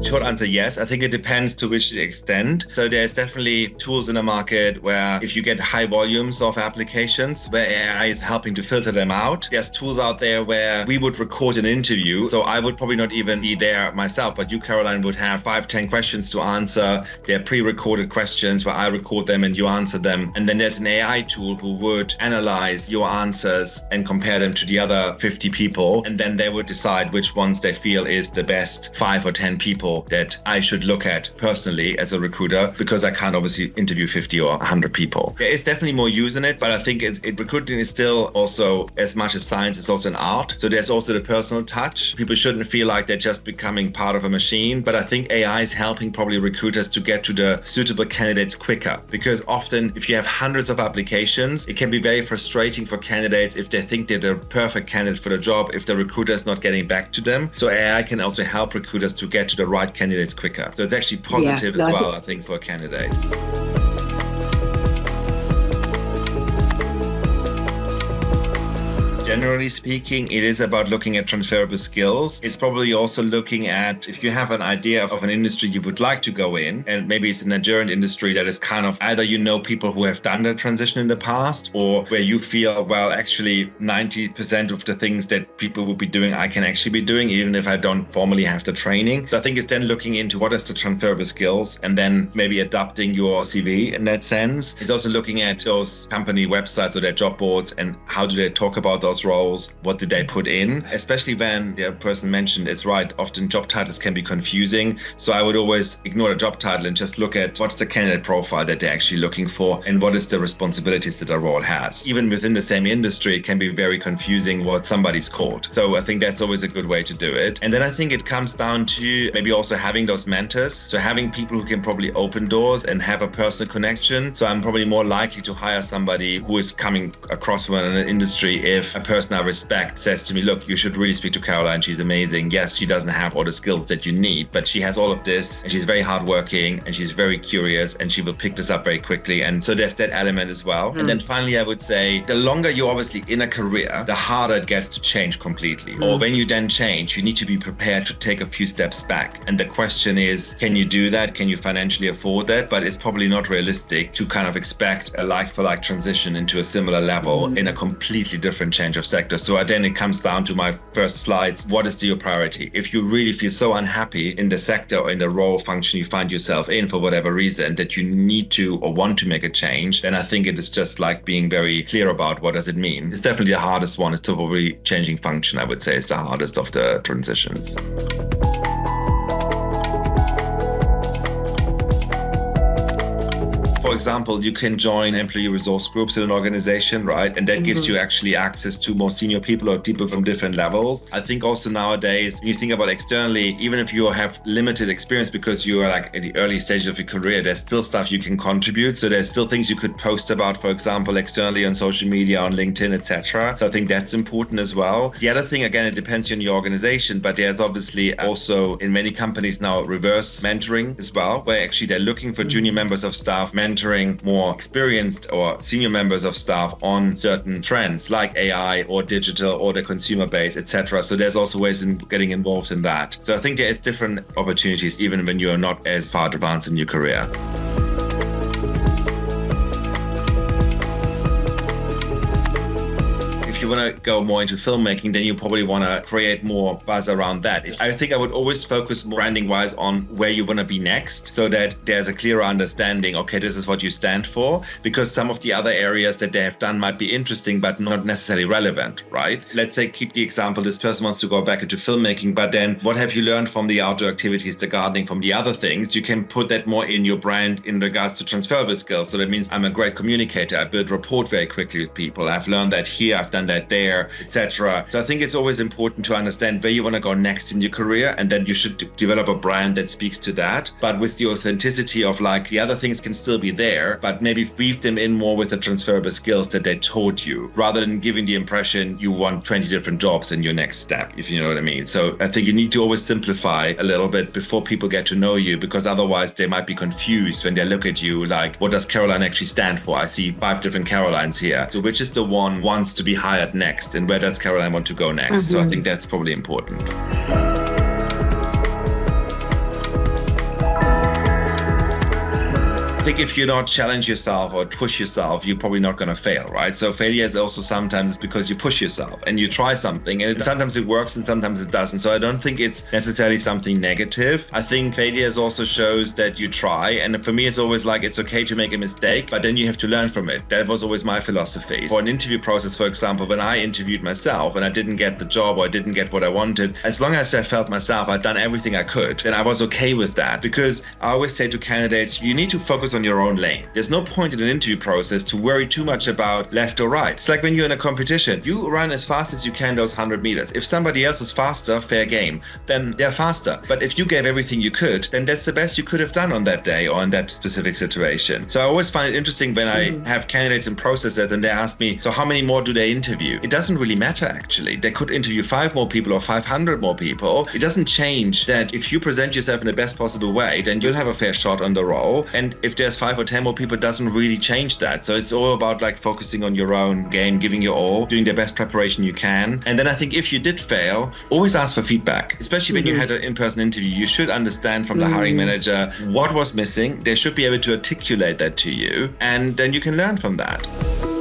Short answer, yes. I think it depends to which extent. So there's definitely tools in the market where if you get high volumes of applications, where AI is helping to filter them out. There's tools out there where we would record an interview. So I would probably not even be there myself, but you, Caroline, would have 5-10 questions to answer. They're pre-recorded questions where I record them and you answer them. And then there's an AI tool who would analyze your answers and compare them to the other 50 people. And then they would decide which ones they feel is the best 5 or 10 people that I should look at personally as a recruiter, because I can't obviously interview 50 or 100 people. There is definitely more use in it, but I think recruiting is still also, as much as science, is also an art. So there's also the personal touch. People shouldn't feel like they're just becoming part of a machine, but I think AI is helping probably recruiters to get to the suitable candidates quicker, because often if you have hundreds of applications, it can be very frustrating for candidates if they think they're the perfect candidate for the job, if the recruiter is not getting back to them. So AI can also help recruiters to get to the right candidates quicker. So it's actually positive as well, I think, for a candidate. Generally speaking, it is about looking at transferable skills. It's probably also looking at, if you have an idea of an industry you would like to go in, and maybe it's a Nigerian industry that is kind of either people who have done the transition in the past, or where you feel, well, actually 90% of the things that people would be doing, I can actually be doing, even if I don't formally have the training. So I think it's then looking into what is the transferable skills and then maybe adapting your CV in that sense. It's also looking at those company websites or their job boards and how do they talk about those roles, what did they put in, especially when the person mentioned it's right, often job titles can be confusing. So I would always ignore the job title and just look at what's the candidate profile that they're actually looking for and what is the responsibilities that a role has. Even within the same industry, it can be very confusing what somebody's called. So I think that's always a good way to do it. And then I think it comes down to maybe also having those mentors. So having people who can probably open doors and have a personal connection. So I'm probably more likely to hire somebody who is coming across from an industry if a person I respect says to me, look, you should really speak to Caroline. She's amazing. Yes, she doesn't have all the skills that you need, but she has all of this and she's very hardworking and she's very curious and she will pick this up very quickly. And so there's that element as well. And then finally, I would say the longer you're obviously in a career, the harder it gets to change completely. Or when you then change, you need to be prepared to take a few steps back. And the question is, can you do that? Can you financially afford that? But it's probably not realistic to kind of expect a like-for-like transition into a similar level in a completely different change of sector. So then it comes down to my first slides. What is your priority? If you really feel so unhappy in the sector or in the role function you find yourself in for whatever reason that you need to or want to make a change, then I think it is just like being very clear about what does it mean. It's definitely the hardest one. Is probably changing function, I would say, is the hardest of the transitions. For example, you can join employee resource groups in an organization, right? And that gives you actually access to more senior people or people from different levels. I think also nowadays, when you think about externally, even if you have limited experience because you are like at the early stage of your career, there's still stuff you can contribute. So there's still things you could post about, for example, externally on social media, on LinkedIn, etc. So I think that's important as well. The other thing, again, it depends on your organization, but there's obviously also in many companies now reverse mentoring as well, where actually they're looking for junior members of staff, mentoring more experienced or senior members of staff on certain trends like AI or digital or the consumer base, etc. So there's also ways in getting involved in that. So I think there is different opportunities even when you're not as far advanced in your career. If you want to go more into filmmaking, then you probably want to create more buzz around that. I think I would always focus branding wise on where you want to be next so that there's a clearer understanding, okay, this is what you stand for, because some of the other areas that they have done might be interesting, but not necessarily relevant, right? Let's say, keep the example, this person wants to go back into filmmaking, but then what have you learned from the outdoor activities, the gardening, from the other things? You can put that more in your brand in regards to transferable skills. So that means I'm a great communicator. I build rapport very quickly with people. I've learned that here, I've done that there, etc. So I think it's always important to understand where you want to go next in your career, and then you should develop a brand that speaks to that, but with the authenticity of like the other things can still be there, but maybe weave them in more with the transferable skills that they taught you, rather than giving the impression you want 20 different jobs in your next step, if you know what I mean. So I think you need to always simplify a little bit before people get to know you, because otherwise they might be confused when they look at you like, what does Caroline actually stand for? I see 5 different Carolines here. So which is the one wants to be hired next, and where does Caroline want to go next? So I think that's probably important. think if you don't challenge yourself or push yourself, you're probably not going to fail, right? So failure is also sometimes because you push yourself and you try something, and sometimes it works and sometimes it doesn't. So I don't think it's necessarily something negative. I think failure also shows that you try. And for me, it's always like, it's okay to make a mistake, but then you have to learn from it. That was always my philosophy. For an interview process, for example, when I interviewed myself and I didn't get the job or I didn't get what I wanted, as long as I felt myself, I'd done everything I could, then I was okay with that. Because I always say to candidates, you need to focus on your own lane. There's no point in an interview process to worry too much about left or right. It's like when you're in a competition, you run as fast as you can those 100 meters. If somebody else is faster, fair game, then they're faster. But if you gave everything you could, then that's the best you could have done on that day or in that specific situation. So I always find it interesting when I have candidates in processes and they ask me, so how many more do they interview? It doesn't really matter, actually. They could interview 5 more people or 500 more people. It doesn't change that if you present yourself in the best possible way, then you'll have a fair shot on the role. And if there's 5 or 10 more people, it doesn't really change that. So it's all about like focusing on your own game, giving your all, doing the best preparation you can. And then I think if you did fail, always ask for feedback. Especially when you had an in-person interview, you should understand from the hiring manager what was missing. They should be able to articulate that to you, and then you can learn from that.